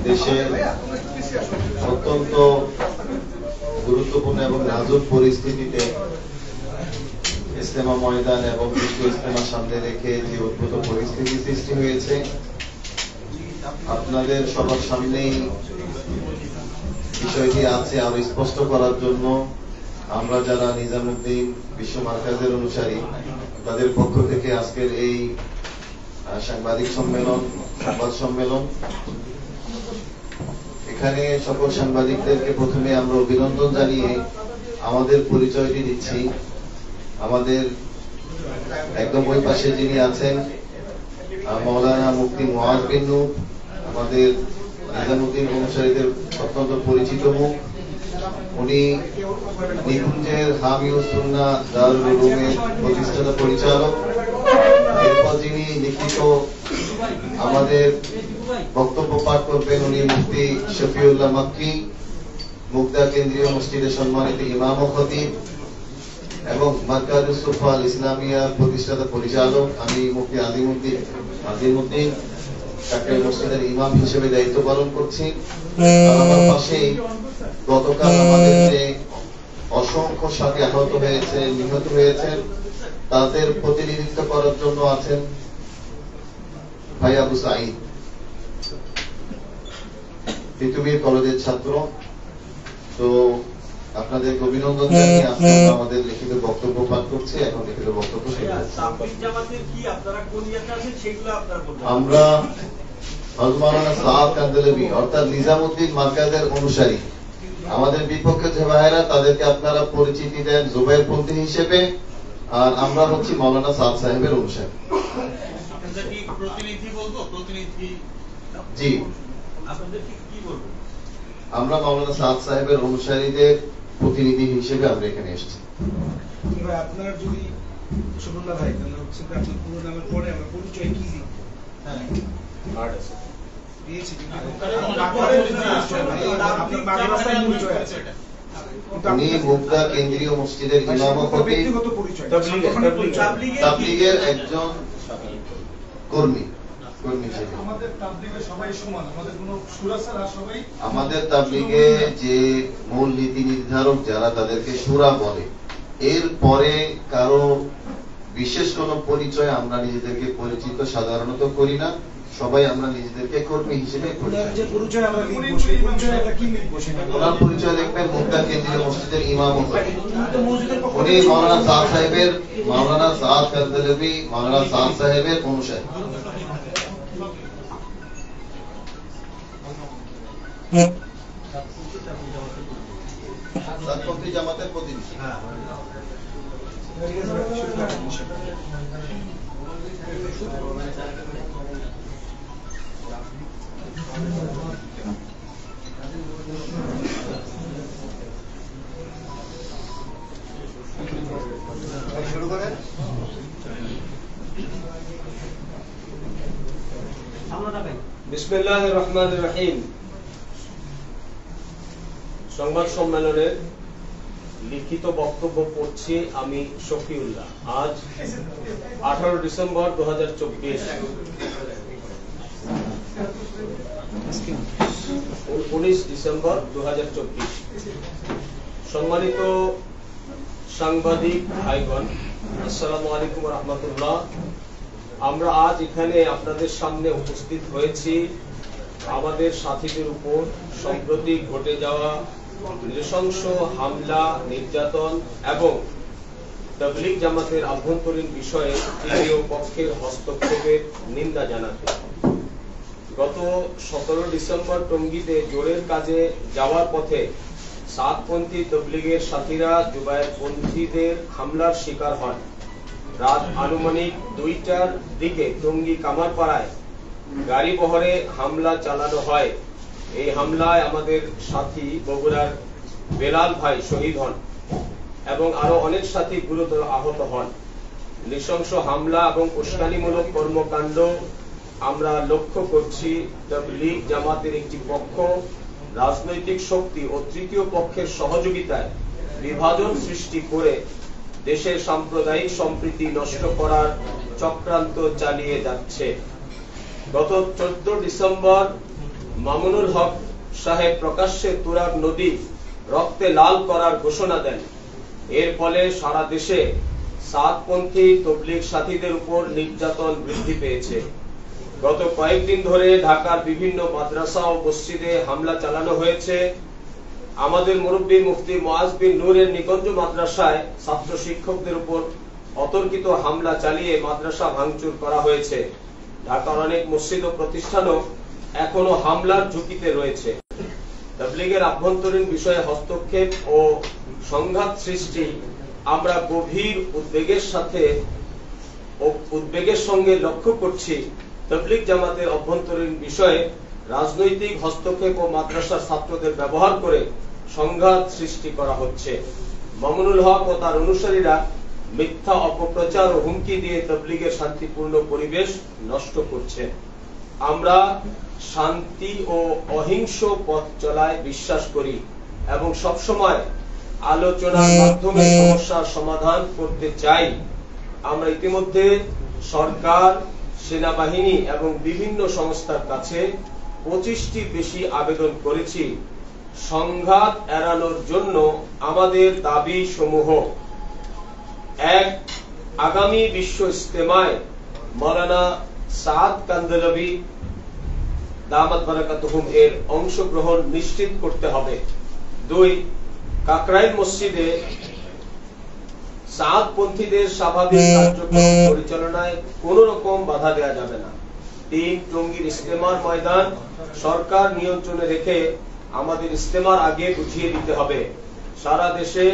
দেশের অত্যন্ত গুরুত্বপূর্ণ এবং নাজুক পরিস্থিতিতে ইজতেমা ময়দান এবং বিশ্ব ইজতেমা সামনে রেখে যে উদ্ভূত পরিস্থিতি সৃষ্টি হয়েছে, আপনাদের সবার সামনেই বিষয়টি আছে আরো স্পষ্ট করার জন্য আমরা যারা নিজামুদ্দিন বিশ্ব মার্কাজের অনুসারী তাদের পক্ষ থেকে আজকের এই সাংবাদিক সংবাদ সম্মেলন। এখানে সকল সাংবাদিকদেরকে প্রথমে আমরা অভিনন্দন জানিয়ে আমাদের পরিচয়টি দিচ্ছি। আমাদের একদম ওই পাশে যিনি আছেন মাওলানা মুফতি মুআজ বিন নূর, আমাদের নিজামুদ্দিন অনুসারীদের অত্যন্ত পরিচিত মুখ। উনি নিকুঞ্জের হামিউস সুন্নাহ দারুল উলুমের প্রতিষ্ঠাতা পরিচালক। এরপর যিনি লিখিত আমাদের বক্তব্য পাঠ করবেন উনি মুফতি শফিউল্লাহ মাক্কি, মুগদা কেন্দ্রীয় মসজিদের সম্মানিত ইমাম ও খতিব এবং মার্কাজুস সুফা আল ইসলামিয়ার প্রতিষ্ঠাতা পরিচালক। আমি মুফতি আজিমউদ্দিন কাকরাইল মসজিদের ইমাম হিসেবে দায়িত্ব পালন করছি। আমার পাশেই গতকাল আমাদের যে অসংখ্য সাথী আহত হয়েছে, নিহত হয়েছেন, তাদের প্রতিনিধিত্ব করার জন্য আছেন ভাই আবু সাঈদ, তিতুমির কলেজের ছাত্র। তো আপনাদেরকে অভিনন্দন জানিয়ে আজকে আমাদের লিখিত বক্তব্য পাঠ করছি। এখন লিখিত বক্তব্য আমরা হযরত সাদ কান্দেলভি অর্থাৎ নিজামুদ্দিন মার্কাজের অনুসারী। আমাদের বিপক্ষে যে ভাইয়েরা তাদেরকে আপনারা পরিচিতি দেন জুবাইর পন্থী হিসেবে, আর আমরা হচ্ছি মাওলানা সাদ সাহেবের অনুসারী। জি, আমরা মাওলানা সাদ সাহেবের অনুসারীদের প্রতিনিধি হিসেবে আমরা এখানে এসেছি। আপনার যদি সুবর্ণা ভাই তাহলে হচ্ছে আপনার পুরো নামের পরে আমরা পরিচয় কি লিখব? উনি মুগদা কেন্দ্রীয় মসজিদের ইমাম ও খতিব, তাবলীগের একজন কর্মী। আমাদের তাবলীগে যে মূল নীতি নির্ধারক যারা তাদেরকে শুরা বলে, এর পরে কারো বিশেষ কোন পরিচয় আমরা নিজেদেরকে পরিচিত সাধারণত করি না। সবাই আমরা নিজেদেরকে কর্মী হিসেবে ওনার পরিচয় লিখবেন মুগদা কেন্দ্রীয় মসজিদের ইমাম ও খতিব। উনি মাওলানা সাদ কান্দেলভি মাওলানা সাদ সাহেবের অনুসারী। জামাতের প্রতিনিধি। শুরু করেন। বিসমিল্লাহির রহমানির রহিম। সংবাদ সম্মেলনের লিখিত বক্তব্য পড়ছি আমি শফিউল্লাহ। আজ 18 ডিসেম্বর 2024, 19 ডিসেম্বর 2024। সম্মানিত সাংবাদিক ভাইগণ, আসসালামু আলাইকুম ওয়া রাহমাতুল্লাহ। আমরা আজ এখানে আপনাদের সামনে উপস্থিত হয়েছি আমাদের সাথীদের উপর সম্প্রতি ঘটে যাওয়া নৃশংস হামলা, নির্যাতন এবং তাবলীগ জামাতের আভ্যন্তরীণ বিষয়ে তৃতীয় পক্ষের হস্তক্ষেপের নিন্দা জানাতে। গত 17 ডিসেম্বর টঙ্গীতে জোরের কাজে যাওয়ার পথে সাতপন্থী তাবলীগের সাথীরা জুবায়ের পন্থীদের হামলার শিকার হন। রাত আনুমানিক 2টার দিকে টঙ্গী কামারপাড়ায় গাড়ি বহরে হামলা চালানো হয়। এই হামলায় আমাদের সাথী বগুড়ার বেলাল ভাই শহীদ হন এবং আরো অনেক সাথী গুরুতর আহত হন। নৃশংস হামলা এবং উস্কানিমূলক কর্মকাণ্ড আমরা লক্ষ্য করছি তাবলীগ জামাতের একটি পক্ষ রাজনৈতিক শক্তি ও তৃতীয় পক্ষের সহযোগিতায় বিভাজন সৃষ্টি করে দেশের সাম্প্রদায়িক সম্প্রীতি নষ্ট করার চক্রান্ত চালিয়ে যাচ্ছে। গত 14 ডিসেম্বর মামুনুল হক সাহেব প্রকাশ্যে তুরাগ নদী রক্তে লাল করার ঘোষণা দেন। এর ফলে সারা দেশে সাতপন্থী তবলিগ সাথীদের উপর নির্যাতন বৃদ্ধি পেয়েছে। গত কয়েকদিন ধরে ঢাকার বিভিন্ন মাদ্রাসা ও মসজিদে হামলা চালানো হয়েছে। আমাদের মুরব্বী মুফতি মুআজ বিন নূরের নিকুঞ্জ মাদ্রাসায় ছাত্র শিক্ষকদের উপর অতর্কিত হামলা চালিয়ে মাদ্রাসা ভাঙচুর করা হয়েছে। ঢাকার অনেক মসজিদ ও প্রতিষ্ঠানও এখনো হামলার ঝুঁকিতে রয়েছে। তাবলীগের আভ্যন্তরীণ বিষয়ে হস্তক্ষেপ ও সংঘাত সৃষ্টি আমরা গভীর উদ্বেগের সঙ্গে লক্ষ্য করছি। তাবলীগ জামাতের অভ্যন্তরীণ বিষয়ে রাজনৈতিক হস্তক্ষেপ ও মাদ্রাসার ছাত্রদের ব্যবহার করে সংঘাত সৃষ্টি করা হচ্ছে। মামুনুল হক ও তার অনুসারীরা মিথ্যা অপপ্রচার ও হুমকি দিয়ে তাবলীগের শান্তিপূর্ণ পরিবেশ নষ্ট করছে। আমরা শান্তি ও অহিংস পথ চলায় বিশ্বাস করি এবং সবসময় আলোচনার মাধ্যমে সমস্যার সমাধান করতে চাই। আমরা ইতিমধ্যে সরকার, সেনাবাহিনী এবং বিভিন্ন সংস্থার কাছে 25টি বেশি আবেদন করেছি। সংঘাত এড়ানোর জন্য আমাদের দাবি সমূহ: 1. আগামী বিশ্ব ইজতেমায় মাওলানা সাদ কান্দলভি দামাত বারাকাতুহুম এর অংশগ্রহণ নিশ্চিত করতে হবে। 2. কাকরাইল মসজিদে সাদপন্থীদের স্বাভাবিক কার্যক্রম পরিচালনায় কোন রকম বাধা দেওয়া যাবে না। 3. টঙ্গীর ইজতেমার ময়দান সরকার নিয়ন্ত্রণে রেখে আমাদের ইজতেমার আগে বুঝিয়ে দিতে হবে। সারা দেশে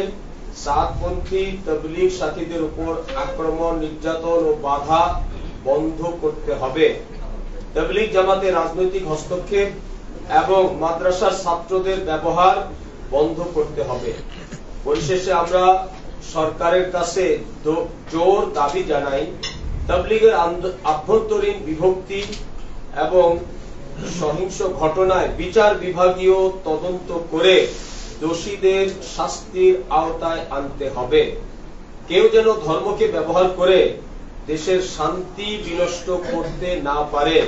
সাদপন্থী তাবলীগ সাথীদের উপর আক্রমণ, নির্যাতন ও বাধা বন্ধ করতে হবে। তাবলীগ জামাতের রাজনৈতিক হস্তক্ষেপ এবং মাদ্রাসার ছাত্রদের ব্যবহার বন্ধ করতে হবে। পরিশেষে আমরা সরকারের কাছে জোর দাবি জানাই, তাবলীগের আভ্যন্তরীণ বিভক্তি এবং সহিংস ঘটনায় বিচার বিভাগীয় তদন্ত করে দোষীদের শাস্তির আওতায় আনতে হবে। কেউ যেন ধর্মকে ব্যবহার করে দেশের শান্তি বিনষ্ট করতে না পারে।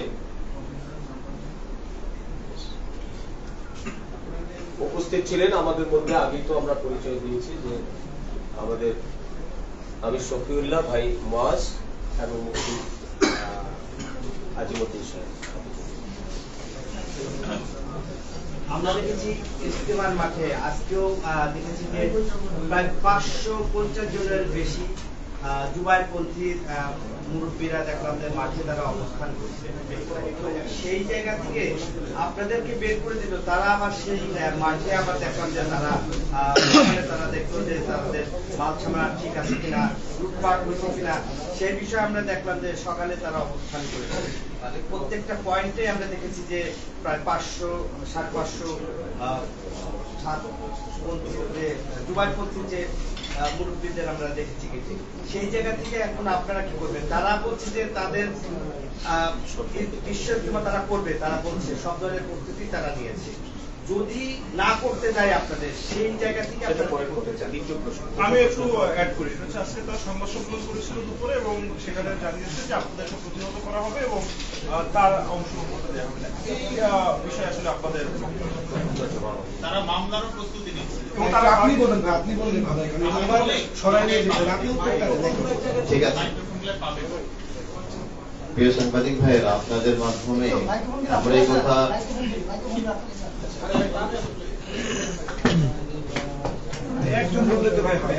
উপস্থিত ছিলেন আমাদের মধ্যে, আগেই তো আমরা পরিচয় দিয়েছি যে আমাদের আমি শফিউল্লাহ ভাই মুআজ এবং মুফতি আজিমউদ্দিন সাহেব। আমরা দেখেছি ইজতেমার মাঠে আজকেও দেখেছি যে প্রায় 550 জনের বেশি জুবাইরপন্থী মুরব্বীরা দেখলাম যে মাঠে তারা অবস্থান করছে। সেই জায়গা থেকে আপনাদেরকে বের করে দিল, তারা আবার সেই মাঠে আবার দেখলাম যে তারা দেখলো যে তাদের মাল সামানা ঠিক আছে কিনা, লুটপাট হয়েছে কিনা, সেই বিষয়ে আমরা দেখলাম যে সকালে তারা অবস্থান করেছে। প্রত্যেকটা পয়েন্টে আমরা দেখেছি যে প্রায় 500-550 জুবাইরপন্থী যে মুরব্বীদের আমরা দেখেছি কিছু। সেই জায়গা থেকে এখন আপনারা কি করবেন? তারা বলছে যে তাদের বিশ্ব ইজতেমা তারা করবে, তারা বলছে সব ধরনের প্রস্তুতি তারা নিয়েছে। যদি না করতে যায় আপনাদের, সেই জায়গা থেকে আমি একটু অ্যাড করি। আজকে তারা সংবাদ সম্মেলন করেছিল দুপুরে এবং সেখানে জানিয়েছে যে আপনাদেরকে প্রতিহত করা হবে এবং তার অংশগ্রহণ দেওয়া হবে না। এই বিষয়ে আসলে আপনাদের তারা মামলারও প্রস্তুতি নিচ্ছে। আপনি বলেন, আপনি বললেন ভালো, সরাই নিয়ে যেতে ঠিক আছে। প্রিয় সাংবাদিক ভাইয়েরা, আপনাদের মাধ্যমে আমরা এই কথা একজন বললে তো ভাই হয়।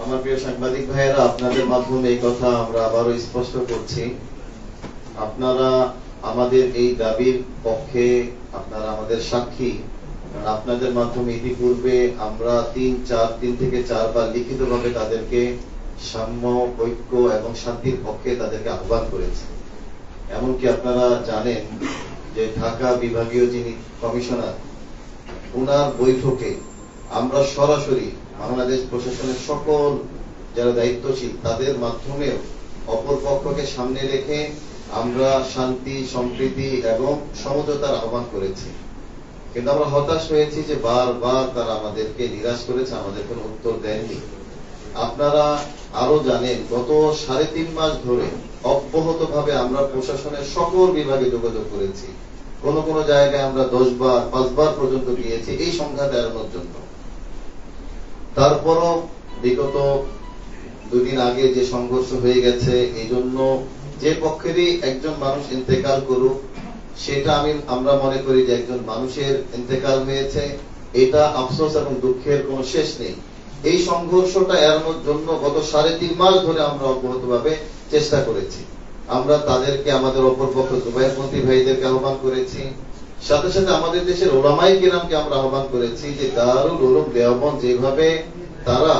আমার প্রিয় সাংবাদিক ভাইয়েরা, আপনাদের মাধ্যমে এই কথা আমরা আবারও স্পষ্ট করছি। আপনারা আমাদের এই দাবির পক্ষে, আপনারা আমাদের সাক্ষী। আপনাদের মাধ্যমে ইতিপূর্বে আমরা 3 থেকে 4 বার লিখিতভাবে তাদেরকে সাম্য, ঐক্য এবং শান্তির পক্ষে তাদেরকে আহ্বান করেছি। এমনকি আপনারা জানেন যে ঢাকা বিভাগীয় যিনি কমিশনার, ওনার বৈঠকে আমরা সরাসরি বাংলাদেশ প্রশাসনের সকল যারা দায়িত্বশীল তাদের মাধ্যমেও অপর পক্ষকে সামনে রেখে আমরা শান্তি, সম্প্রীতি এবং সমঝোতার আহ্বান করেছি। কিন্তু আমরা হতাশ হয়েছি যে বারবার তারা আমাদেরকে নিরাশ করেছে, আমাদের কোনো উত্তর দেননি। আপনারা আরো জানেন, গত 3.5 মাস ধরে অব্যাহতভাবে আমরা প্রশাসনের সকল বিভাগে যোগাযোগ করেছি। কোন কোন জায়গায় আমরা 10 বার 5 বার পর্যন্ত গিয়েছি এই সংখ্যা এড়ানোর জন্য। তারপরও বিগত 2 দিন আগে যে সংঘর্ষ হয়ে গেছে, এই জন্য যে পক্ষেরই একজন মানুষ ইন্তেকাল করুক, সেটা আমরা মনে করি যে একজন মানুষের ইন্তেকাল হয়েছে, এটা আফসোস এবং দুঃখের কোনো শেষ নেই। এই সংঘর্ষটা এড়ানোর জন্য গত 3.5 মাস ধরে আমরা অব্যাহতভাবে চেষ্টা করেছি। আমরা তাদেরকে, আমাদের অপরপক্ষ জুবাইরপন্থী ভাইদেরকে আহ্বান করেছি, সাথে সাথে আমাদের দেশের ওলামায়ে কিরামকে আমরা আহ্বান করেছি যে দারুল উলুম দেওবন্দ যেভাবে তারা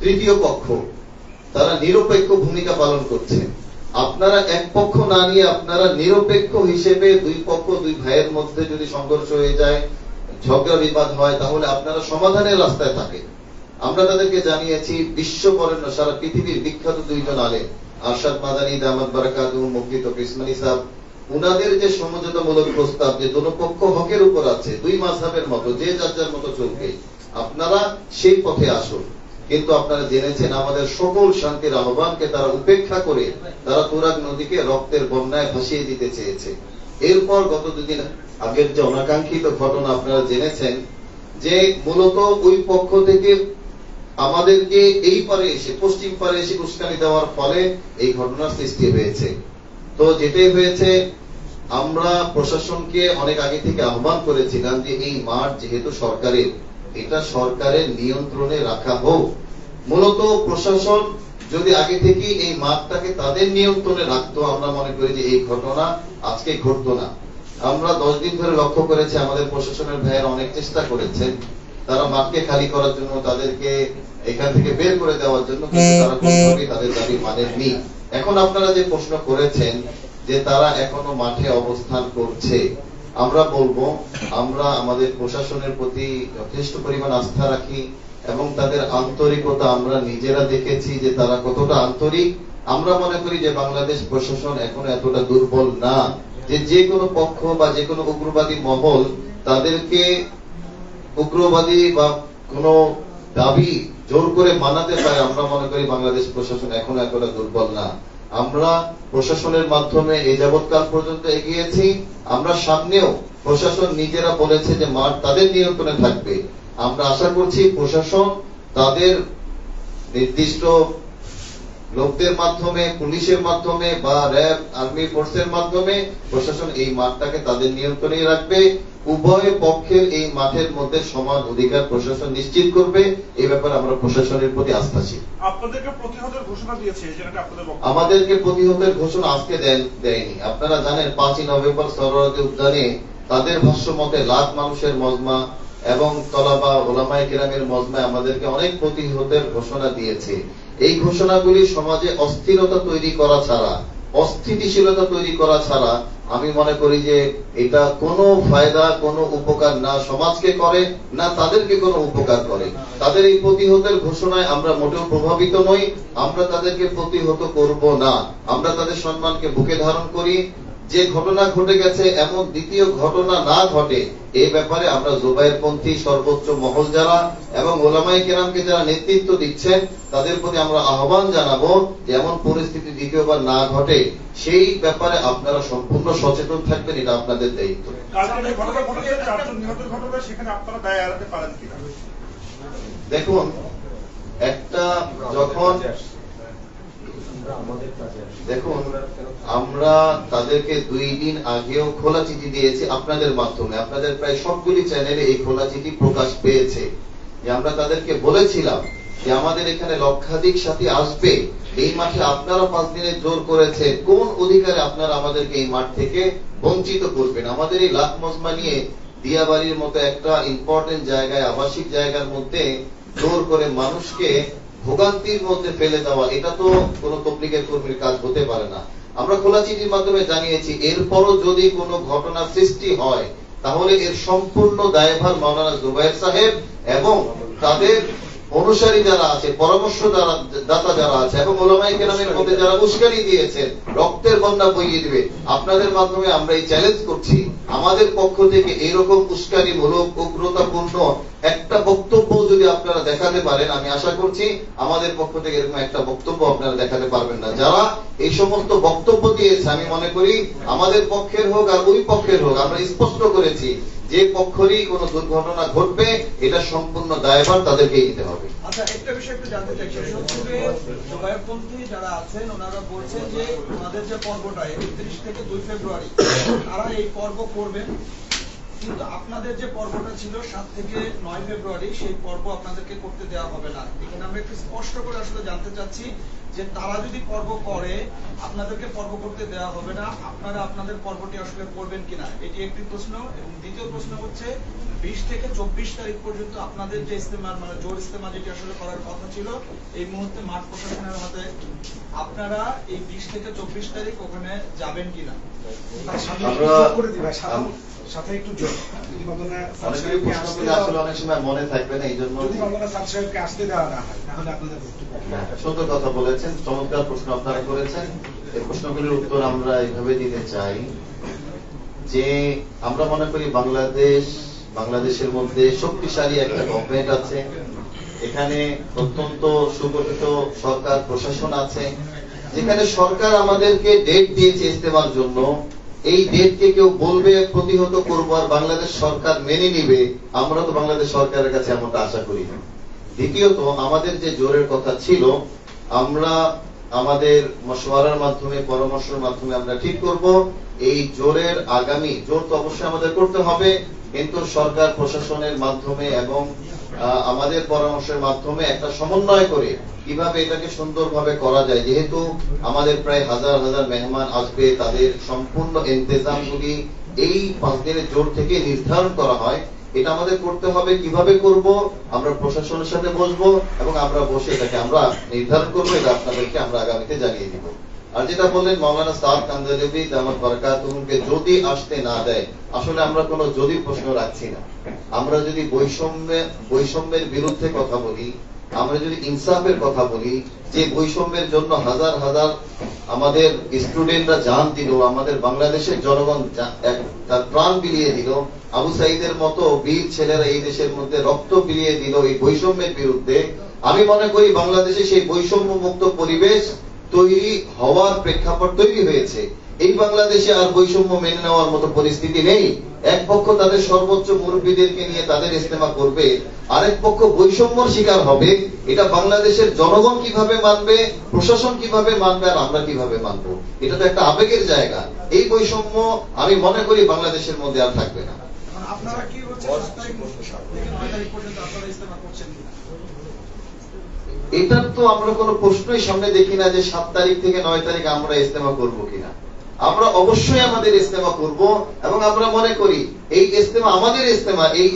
তৃতীয় পক্ষ, তারা নিরপেক্ষ ভূমিকা পালন করছে, আপনারা এক পক্ষ না নিয়ে আপনারা নিরপেক্ষ হিসেবে 2 পক্ষ 2 ভাইয়ের মধ্যে যদি সংঘর্ষ হয়ে যায়, ঝগড়া বিবাদ হয়, তাহলে আপনারা সমাধানের রাস্তায় থাকেন। আমরা তাদেরকে জানিয়েছি, বিশ্ববরেণ্য সারা পৃথিবীর বিখ্যাত 2 জন আলেম, আরশাদ মাদানী দামাত বারাকাতুহু, মুফতি তৌফিক ইসমাইলি সাহেব, উনাদের যে সমঝোতামূলক প্রস্তাব যে দুটো পক্ষ হকের উপর আছে, 2 মাযহাবের মতো যে যার যার মতো চলবে, আপনারা সেই পথে আসুন। কিন্তু আপনারা জেনেছেন আমাদের সকল শান্তির আহ্বানকে তারা উপেক্ষা করে তারা তুরাগ নদীকে রক্তের বন্যায় ভাসিয়ে দিতে চেয়েছে। এরপর গত 2 দিন আগের যে অনাকাঙ্ক্ষিত ঘটনা আপনারা জেনেছেন, যে মূলত ওই পক্ষ থেকে আমাদেরকে এই পারে এসে, পশ্চিম পারে এসে উস্কানি দেওয়ার ফলে এই ঘটনার সৃষ্টি হয়েছে। তো যেটাই হয়েছে, আমরা প্রশাসনকে অনেক আগে থেকে আহ্বান করেছিলাম যে এই মাঠ যেহেতু সরকারের, এটা সরকারের নিয়ন্ত্রণে রাখা হোক। মূলত প্রশাসন যদি আগে থেকে এই মাঠটাকে তাদের নিয়ন্ত্রণে রাখতো, আমরা মনে করি যে এই ঘটনা আজকে ঘটতো না। আমরা 10 দিন ধরে লক্ষ্য করেছি, আমাদের প্রশাসনের ভাইয়েরা অনেক চেষ্টা করেছেন তারা মাঠকে খালি করার জন্য, তাদেরকে এখান থেকে বের করে দেওয়ার জন্য, কিন্তু তারা কোনোভাবেই তাদের দাবি মানেননি। এখন আপনারা যে প্রশ্ন করেছেন যে তারা এখনো মাঠে অবস্থান করছে, আমরা বলবো আমরা আমাদের প্রশাসনের প্রতি যথেষ্ট পরিমাণ আস্থা রাখি এবং তাদের আন্তরিকতা আমরা নিজেরা দেখেছি যে তারা কতটা আন্তরিক। আমরা মনে করি যে বাংলাদেশ প্রশাসন এখনো এতটা দুর্বল না যে যে কোনো পক্ষ বা যে কোনো উগ্রবাদী মহল তাদেরকে উগ্রবাদী বা কোনো দাবি জোর করে মানাতে পারে। আমরা মনে করি বাংলাদেশ প্রশাসন এখনো এতটা দুর্বল না। আমরা প্রশাসনের মাধ্যমে এই যাবৎকাল পর্যন্ত এগিয়েছি, আমরা সামনেও প্রশাসন নিজেরা বলেছে যে মাঠ তাদের নিয়ন্ত্রণে থাকবে। আমরা আশা করছি প্রশাসন তাদের নির্দিষ্ট লোকদের মাধ্যমে, পুলিশের মাধ্যমে বা র্যাব, আর্মি ফোর্সের মাধ্যমে প্রশাসন এই মাঠটাকে তাদের নিয়ন্ত্রণে রাখবে। উভয় পক্ষের এই মাঠের মধ্যে সমান অধিকার প্রশাসন নিশ্চিত করবে। এই ব্যাপারে আমরা প্রশাসনের প্রতি আস্থাশীল। আপনাদেরকে প্রতিহতের ঘোষণা দিয়েছে, যেটা আপনাদের বক্তব্য। আমাদেরকে প্রতিহতের ঘোষণা আজকে দেয়নি। আপনারা জানেন 5ই নভেম্বর সরোয়ারদী উদ্যানে তাদের ভাষ্য মতে লাখ মানুষের মজমা এবং তলাবা ওলামায়ে কেরামের মজমায় আমাদেরকে অনেক প্রতিহতের ঘোষণা দিয়েছে। এই ঘোষণাগুলি সমাজে অস্থিরতা তৈরি করা ছাড়া, অস্থিতিশীলতা তৈরি করা ছাড়া আমি মনে করি যে এটা কোনো ফায়দা, কোনো উপকার না সমাজকে করে, না তাদেরকে কোনো উপকার করে। তাদের এই প্রতিহতের ঘোষণায় আমরা মোটেও প্রভাবিত নই, আমরা তাদেরকে প্রতিহত করব না। আমরা তাদের সম্মানকে বুকে ধারণ করি। যে ঘটনা ঘটে গেছে এমন দ্বিতীয় ঘটনা না ঘটে এই ব্যাপারে আমরা জুবাইরপন্থী সর্বোচ্চ মহল যারা এবং ওলামায়ে কেরামকে যারা নেতৃত্ব দিচ্ছেন তাদের প্রতি আমরা আহ্বান জানাবো যে এমন পরিস্থিতি দ্বিতীয়বার না ঘটে সেই ব্যাপারে আপনারা সম্পূর্ণ সচেতন থাকবেন, এটা আপনাদের দায়িত্ব। কালকে যে ঘটনা ঘটেছে, 4 জন নিহতের ঘটনা, সেখানে আপনারা দায় এড়াতে পারেন কিনা? দেখুন, একটা যখন দেখুন আমরা তাদেরকে 2 দিন আগেও খোলা চিঠি দিয়েছি আপনাদের মাধ্যমে, আপনাদের প্রায় সবগুলি চ্যানেলে এই খোলা চিঠি প্রকাশ পেয়েছে যে আমরা তাদেরকে বলেছিলাম যে আমাদের এখানে লক্ষাধিক সাথী আসবে, এই মাঠে আপনারা 5 দিনে জোর করেছে, কোন অধিকারে আপনারা আমাদেরকে এই মাঠ থেকে বঞ্চিত করবেন? আমাদের এই লাখ মজমা নিয়ে দিয়াবাড়ির মতো একটা ইম্পর্টেন্ট জায়গায়, আবাসিক জায়গার মধ্যে জোর করে মানুষকে ভোগান্তির মধ্যে ফেলে দেওয়া, এটা তো কোন তবলিগের কর্মীর কাজ হতে পারে না। আমরা খোলা চিঠির মাধ্যমে জানিয়েছি এরপরও যদি কোনো ঘটনা সৃষ্টি হয় তাহলে এর সম্পূর্ণ দায়ভার মাওলানা জুবায়ের সাহেব এবং তাদের অনুসারী যারা আছে, পরামর্শ দাতা যারা আছে এবং ওলামায়ে কেরামের মধ্যে যারা উস্কানি দিয়েছেন, রক্তের বন্যা বইয়ে দিবে। আপনাদের মাধ্যমে আমরা এই চ্যালেঞ্জ করছি আমাদের পক্ষ থেকে এরকম উস্কানিমূলক উগ্রতাপূর্ণ একটা বক্তব্য যদি আপনারা দেখাতে পারেন, আমি আশা করছি আমাদের পক্ষ থেকে এরকম একটা বক্তব্য আপনারা দেখাতে পারবেন না। যারা এই সমস্ত বক্তব্য দিয়েছে, আমি মনে করি আমাদের পক্ষের হোক আর ওই পক্ষের হোক, আমরা স্পষ্ট করেছি যে পক্ষেরই কোনো দুর্ঘটনা ঘটবে এটা সম্পূর্ণ দায়ভার তাদেরকেই নিতে হবে। আচ্ছা, একটা বিষয় একটু জানতে চাই, সেটা হচ্ছে যে জোবায়েরপন্থী যারা আছেন ওনারা বলছেন যে ওনাদের যে পর্বটা 31 থেকে 2 ফেব্রুয়ারি তারা এই পর্ব করবেন, কিন্তু আপনাদের যে পর্বটা ছিল 7 থেকে 9 ফেব্রুয়ারি সেই পর্ব আপনাদেরকে করতে দেওয়া হবে না। এখানে আমরা একটু স্পষ্ট করে আসলে জানতে চাচ্ছি যে তারা যদি পর্ব করে আপনাদেরকে পর্ব করতে দেওয়া হবে না, আপনারা আপনাদের পর্বটি আসলে করবেন কিনা, এটি একটি প্রশ্ন। এবং দ্বিতীয় প্রশ্ন হচ্ছে 20 থেকে 24 তারিখ পর্যন্ত আপনাদের যে ইস্তেমা, মানে জোর ইস্তেমা যেটি আসলে করার কথা ছিল, এই মুহূর্তে মাঠ প্রশাসনের হাতে, আপনারা এই 20 থেকে 24 তারিখ ওখানে যাবেন কিনা? সাথে একটু যোগ, যদি মাওলানা অনেকেরই প্রশ্নগুলো আসলে অনেক সময় মনে থাকবে না, এই জন্য যদি মাওলানা সাদ সাহেবকে আসতে দেওয়া না হয় তাহলে আপনাদের বক্তব্য। সুন্দর কথা বলেছেন, চমৎকার প্রশ্ন আপনারা করেছেন। এই প্রশ্নগুলির উত্তর আমরা এইভাবে দিতে চাই যে আমরা মনে করি বাংলাদেশের মধ্যে শক্তিশালী একটা গভর্নমেন্ট আছে, এখানে অত্যন্ত সুগঠিত সরকার প্রশাসন আছে, যেখানে সরকার আমাদেরকে ডেট দিয়েছে ইস্তেমার জন্য। এই ডেটকে কেউ বলবে প্রতিহত করবো আর বাংলাদেশ সরকার মেনে নিবে, আমরা তো বাংলাদেশ সরকারের কাছে এমনটা আশা করি না। দ্বিতীয়ত, আমাদের যে জোরের কথা ছিল, আমরা আমাদের মশওয়ারার মাধ্যমে, পরামর্শের মাধ্যমে আমরা ঠিক করব এই জোরের আগামী জোর তো অবশ্যই আমাদের করতে হবে, কিন্তু সরকার প্রশাসনের মাধ্যমে এবং আমাদের পরামর্শের মাধ্যমে একটা সমন্বয় করে কিভাবে এটাকে সুন্দরভাবে করা যায়। যেহেতু আমাদের প্রায় হাজার হাজার মেহমান আসবে, তাদের সম্পূর্ণ ইন্তজামগুলি এই 5 দিনের জোর থেকে নির্ধারণ করা হয়, এটা আমাদের করতে হবে। কিভাবে করব, আমরা প্রশাসনের সাথে বসবো এবং আমরা বসে এটাকে আমরা নির্ধারণ করবো, এটা আপনাদেরকে আমরা আগামীতে জানিয়ে দিব। আর যেটা বললেন মাওলানা সাদ কান্দালভি দামাত বারাকাতুহুকে যদি আসতে না দেয়, আসলে আমরা কোনো যদি প্রশ্ন রাখছি না। আমরা যদি বৈষম্যের বিরুদ্ধে কথা বলি, আমরা যদি ইনসাফের কথা বলি, যে বৈষম্যের জন্য হাজার হাজার আমাদের স্টুডেন্টরা জান দিল, আমাদের বাংলাদেশের জনগণ তার প্রাণ বিলিয়ে দিল, আবু সাইদের মতো বীর ছেলেরা এই দেশের মধ্যে রক্ত বিলিয়ে দিল এই বৈষম্যের বিরুদ্ধে, আমি মনে করি বাংলাদেশে সেই বৈষম্য মুক্ত পরিবেশ তৈরি হওয়ার প্রেক্ষাপট তৈরি হয়েছে। এই বাংলাদেশে আর বৈষম্য মেনে নেওয়ার মতো পরিস্থিতি নেই। এক পক্ষ তাদের সর্বোচ্চ মুরব্বীদেরকে নিয়ে তাদের ইস্তেমা করবে, আরেক পক্ষ বৈষম্যর শিকার হবে। এটা বাংলাদেশের জনগণ কিভাবে মানবে, প্রশাসন কিভাবে মানবে, আর আমরা কিভাবে মানবো? এটা তো একটা আবেগের জায়গা। এই বৈষম্য আমি মনে করি বাংলাদেশের মধ্যে আর থাকবে না। আপনারা কি হচ্ছে 7 থেকে 9 তারিখ পর্যন্ত আপনারা ইস্তেমা করছেন কিনা? এটার তো আমরা কোনো প্রশ্নই সামনে দেখি না যে 7 তারিখ থেকে 9 তারিখ আমরা ইস্তেমা করব কিনা। আমরা অবশ্যই আমাদের ইস্তেমা করব এবং আমরা মনে করি এই ইস্তেমা আমাদের ইস্তেমা, এই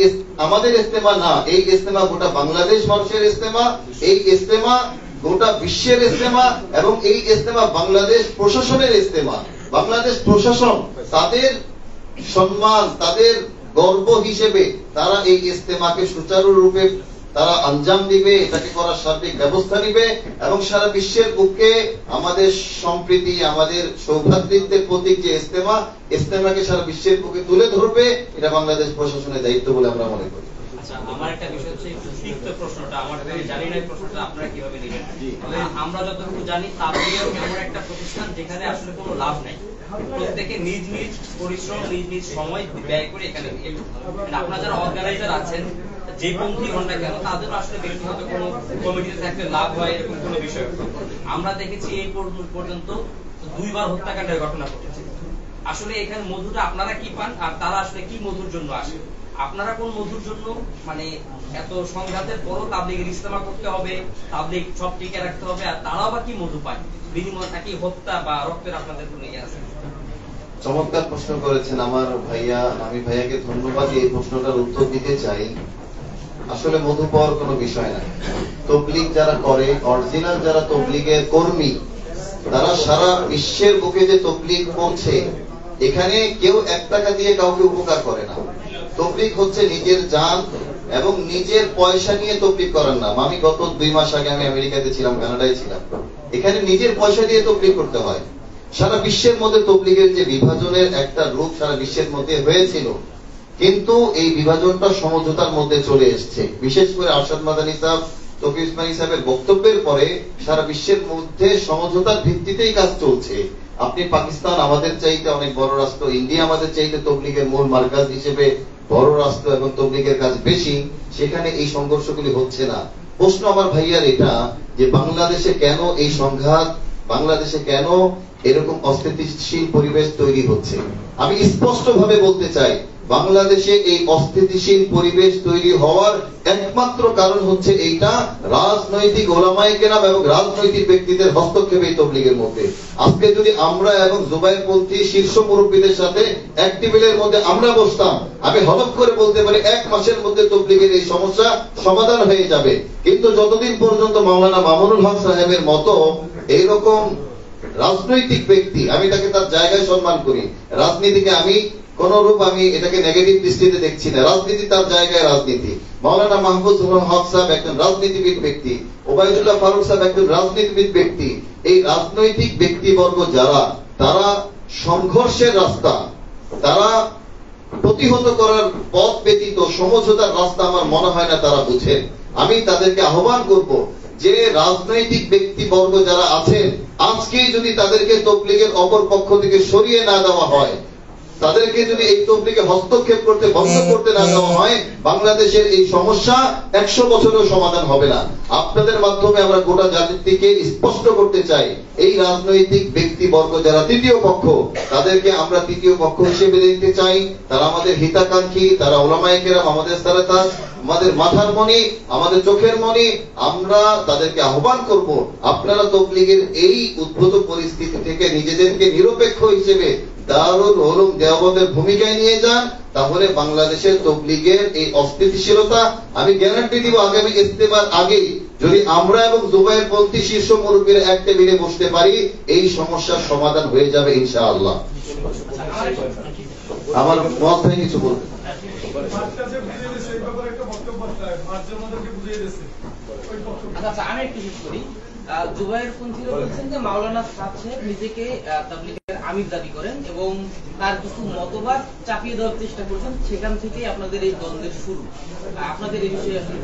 আমাদের ইস্তেমা না, এই ইস্তেমা গোটা বাংলাদেশ মানুষের ইস্তেমা, এই ইস্তেমা গোটা বিশ্বের ইস্তেমা এবং এই ইস্তেমা বাংলাদেশ প্রশাসনের ইস্তেমা। বাংলাদেশ প্রশাসন তাদের সম্মান, তাদের গর্ব হিসেবে তারা এই ইস্তেমাকে সুচারুরূপে তারা আঞ্জাম দিবে, এটাকে করার সার্বিক ব্যবস্থা নিবে এবং সারা বিশ্বের বুকে আমাদের সম্প্রীতি, আমাদের সৌভ্রাতৃত্বের প্রতীক যে ইস্তেমাকে সারা বিশ্বের বুকে তুলে ধরবে, এটা বাংলাদেশ প্রশাসনের দায়িত্ব বলে আমরা মনে করি। আচ্ছা, আমার একটা বিষয় হচ্ছে একটু তিক্ত প্রশ্নটা, আমার জানি না এই প্রশ্নটা আপনারা কিভাবে নেবেন। আমরা যতটুকু জানি তাবলীগের এমন একটা প্রতিষ্ঠান যেখানে আসলে কোনো লাভ নাই, প্রত্যেকে নিজ নিজ পরিশ্রম, নিজ নিজ সময় ব্যয় করে এখানে। আপনারা যারা অর্গানাইজার আছেন, যে পন্থী হন না কেন, তাদেরও আসলে ব্যক্তিগত কোনো কমিটিতে থাকলে লাভ হয় এরকম কোনো বিষয়। আমরা দেখেছি এই পর্যন্ত 2 বার হত্যাকাণ্ডের ঘটনা ঘটেছে। আসলে এখানে মধুটা আপনারা কি পান আর তারা আসলে কি মধুর জন্য আসে? আপনারা কোন মধুর জন্য, মানে এত সংঘাতের পরও তাবলীগের ইস্তেমা করতে হবে, তাবলীগ সব টিকে রাখতে হবে, আর তারাও বা কি মধু পায়? বিনিময় নাকি হত্যা বা রক্তের আপনাদের কোনো ইয়ে আছে? চমৎকার প্রশ্ন করেছেন আমার ভাইয়া, আমি ভাইয়াকে ধন্যবাদ এই প্রশ্নটার উত্তর দিতে চাই। আসলে মধু পাওয়ার কোনো বিষয় না। তবলিগ যারা করে, অরিজিনাল যারা তবলিগের কর্মী, তারা সারা বিশ্বের বুকে যে তবলিগ করছে, এখানে কেউ 1 টাকা দিয়ে কাউকে উপকার করে না। তবলিগ হচ্ছে নিজের জান এবং নিজের পয়সা নিয়ে তবলিগ করার নাম। আমি গত 2 মাস আগে আমি আমেরিকাতে ছিলাম, কানাডায় ছিলাম, এখানে নিজের পয়সা দিয়ে তবলিগ করতে হয়। সারা বিশ্বের মধ্যে তবলিগের যে বিভাজনের একটা রূপ সারা বিশ্বের মধ্যে হয়েছিল, কিন্তু এই বিভাজনটা সমঝোতার মধ্যে চলে এসছে। বিশেষ করে আরশাদ মাদানী সাহেব, তৌফিক উসমানী সাহেবের বক্তব্যের পরে সারা বিশ্বের মধ্যে সমঝোতার ভিত্তিতেই কাজ চলছে। আপনি পাকিস্তান আমাদের চাইতে অনেক বড় রাষ্ট্র, ইন্ডিয়া আমাদের চাইতে তবলিগের মূল মার্কাজ হিসেবে বড় রাষ্ট্র এবং তবলিগের কাজ বেশি, সেখানে এই সংঘর্ষগুলি হচ্ছে না। প্রশ্ন আমার ভাইয়ার এটা যে বাংলাদেশে কেন এই সংঘাত, বাংলাদেশে কেন এরকম অস্থিতিশীল পরিবেশ তৈরি হচ্ছে? আমি স্পষ্টভাবে বলতে চাই, বাংলাদেশে এই অস্থিতিশীল পরিবেশ তৈরি হওয়ার একমাত্র কারণ হচ্ছে এইটা, রাজনৈতিক ওলামায়ে কেরাম এবং রাজনৈতিক ব্যক্তিদের হস্তক্ষেপ এই তবলিগের মধ্যে। আজকে যদি আমরা এবং জুবায়েরপন্থী শীর্ষ মুরব্বীদের সাথে এক টেবিলের মধ্যে আমরা বসতাম, আমি হলফ করে বলতে পারি 1 মাসের মধ্যে তবলিগের এই সমস্যা সমাধান হয়ে যাবে। কিন্তু যতদিন পর্যন্ত মাওলানা মামুনুল হক সাহেবের মতো এইরকম রাজনৈতিক ব্যক্তি, আমি তাকে তার জায়গায় সম্মান করি, রাজনীতিকে আমি কোন রূপ আমি এটাকে নেগেটিভ দৃষ্টিতে দেখছি না, রাজনীতি তার জায়গায় রাজনীতি। মাওলানা মাহফুজুল হক সাহেব একজন রাজনীতিবিদ ব্যক্তি, ওবায়দুল্লাহ ফারুক সাহেব একজন রাজনীতিবিদ ব্যক্তি। এই রাজনৈতিক ব্যক্তিবর্গ যারা, তারা সংঘর্ষের রাস্তা, তারা প্রতিহত করার পথ ব্যতীত সমঝোতার রাস্তা আমার মনে হয় না তারা বুঝেন। আমি তাদেরকে আহ্বান করব যে রাজনৈতিক ব্যক্তিবর্গ যারা আছেন, আজকেই যদি তাদেরকে তবলিগের অপর পক্ষ থেকে সরিয়ে না দেওয়া হয়, তাদেরকে যদি এই তবলিগে হস্তক্ষেপ করতে বন্ধ করতে না দেওয়া হয়, বাংলাদেশের এই সমস্যা 100 বছরেও সমাধান হবে না। আপনাদের মাধ্যমে আমরা গোটা জাতিকে স্পষ্ট করতে চাই, এই রাজনৈতিক ব্যক্তিবর্গ যারা তৃতীয় পক্ষ, তাদেরকে আমরা তৃতীয় পক্ষ হিসেবে দেখতে চাই। তারা আমাদের হিতাকাঙ্ক্ষী, তারা ওলামায়ে কেরাম, আমাদের সারাতাজ, আমাদের মাথার মণি, আমাদের চোখের মণি। আমরা তাদেরকে আহ্বান করব, আপনারা তবলিগের এই উদ্ভূত পরিস্থিতি থেকে নিজেদেরকে নিরপেক্ষ হিসেবে দারুল উলুম দেওবন্দের ভূমিকায় নিয়ে যান। তাহলে বাংলাদেশের তবলিগের এই অস্থিতিশীলতা, আমি গ্যারান্টি দিব আগামী ইজতেমার আগেই যদি আমরা এবং জুবায়েরপন্থী শীর্ষ মুরব্বীরা এক টেবিলে বসতে পারি, এই সমস্যার সমাধান হয়ে যাবে ইনশাআল্লাহ। আমার মত ভাই কিছু বলতে। আচ্ছা, আমি একটু শেষ করি। জুবায়েরপন্থীরা বলছেন যে মাওলানা সাদ সাহেব নিজেকে তাবলীগের আমির দাবি করেন এবং তার কিছু মতবাদ চাপিয়ে দেওয়ার চেষ্টা করছেন, সেখান থেকেই আপনাদের এই দ্বন্দ্বের শুরু। আপনাদের এই বিষয়ে আসলে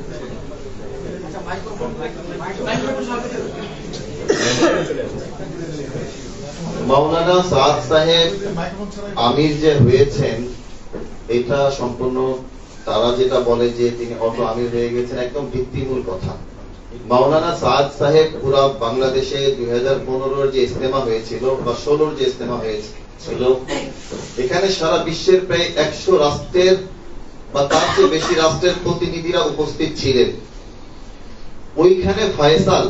মাওলানা সাদ সাহেব আমির যে হয়েছেন, এটা সম্পূর্ণ তারা যেটা বলে যে তিনি অটো আমির হয়ে গেছেন, একদম ভিত্তিমূল কথা। মাওলানা সাদ সাহেব পুরা বাংলাদেশে 2015 যে ইজতেমা হয়েছিল বা 16 যে ইজতেমা হয়েছিল, এখানে সারা বিশ্বের প্রায় 100 রাষ্ট্রের বা তার চেয়ে বেশি রাষ্ট্রের প্রতিনিধিরা উপস্থিত ছিলেন। ওইখানে ফয়সাল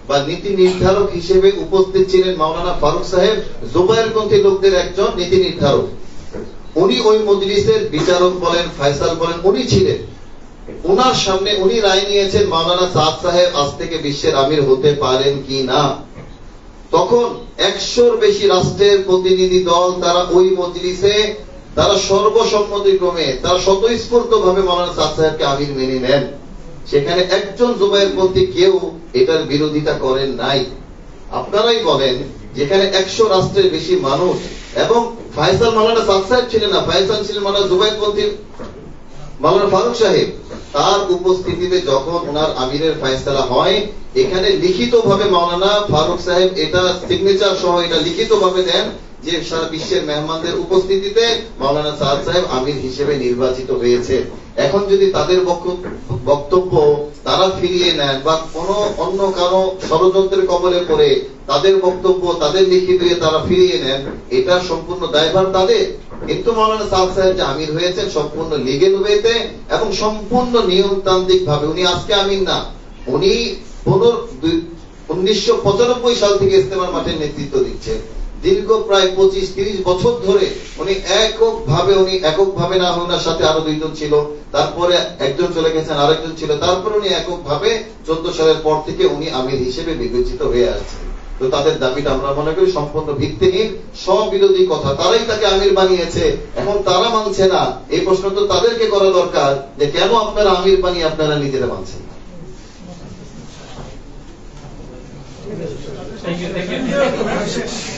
বা নীতি নির্ধারক হিসেবে উপস্থিত ছিলেন মাওলানা ফারুক সাহেব, জুবায়েরপন্থী লোকদের একজন নীতি নির্ধারক। উনি ওই মজলিসের বিচারক বলেন, ফয়সাল বলেন, উনি ছিলেন। উনার সামনে উনি রায় নিয়েছেন মাওলানা সাদ সাহেব আজ থেকে বিশ্বের আমির হতে পারেন কি না। তখন 100-র বেশি রাষ্ট্রের প্রতিনিধি দল তারা ওই মজলিসে, তারা সর্বসম্মতিক্রমে, তারা স্বতঃস্ফূর্ত ভাবে মাওলানা সাদ সাহেবকে আমির মেনে নেন। সেখানে একজন জুবায়েরপন্থী কেউ এটার বিরোধিতা করেন নাই। আপনারাই বলেন, যেখানে 100 রাষ্ট্রের বেশি মানুষ, এবং ফয়সাল মাওলানা সাদ সাহেব ছিলেন না, ফয়সাল ছিলেন মাওলানা জুবায়েরপন্থী মাওলানা ফারুক সাহেব, তার উপস্থিতিতে যখন ওনার আমিরের ফয়সালা হয়, এখানে লিখিতভাবে মাওলানা ফারুক সাহেব এটা সিগনেচার সহ এটা লিখিতভাবে দেন যে সারা বিশ্বের মেহমানদের উপস্থিতিতে মাওলানা সাদ সাহেব আমির হিসেবে নির্বাচিত হয়েছে। এখন যদি তাদের বক্তব্য তারা ফিরিয়ে নেন বা কোনো অন্য কারো ষড়যন্ত্রের কবলে পড়ে তাদের বক্তব্য তাদের লিখিত দিয়ে তারা ফিরিয়ে নেন, এটা সম্পূর্ণ দায়ভার তাদের। কিন্তু মাওলানা সাদ সাহেব যে আমির হয়েছেন সম্পূর্ণ লিগেল ওয়েতে এবং সম্পূর্ণ নিয়মতান্ত্রিক ভাবে। উনি আজকে আমির না, উনি 1995 সাল থেকে ইজতেমার মাঠে নেতৃত্ব দিচ্ছেন। দীর্ঘ প্রায় 25-30 বছর ধরে উনি এককভাবে না, ওনার সাথে আরো 2 জন ছিল, তারপরে একজন চলে গেছেন, আরেকজন ছিল, তারপরে উনি এককভাবে 14 সালের পর থেকে উনি আমির হিসেবে বিবেচিত হয়ে আসছেন। তো তাদের দাবিটা আমরা মনে করি সম্পূর্ণ ভিত্তিহীন, স্ববিরোধী কথা। তারাই তাকে আমির বানিয়েছে, এখন তারা মানছে না। এই প্রশ্ন তো তাদেরকে করা দরকার যে কেন আপনারা আমির বানিয়ে আপনারা নিজেরা মানছেন না। Thank you.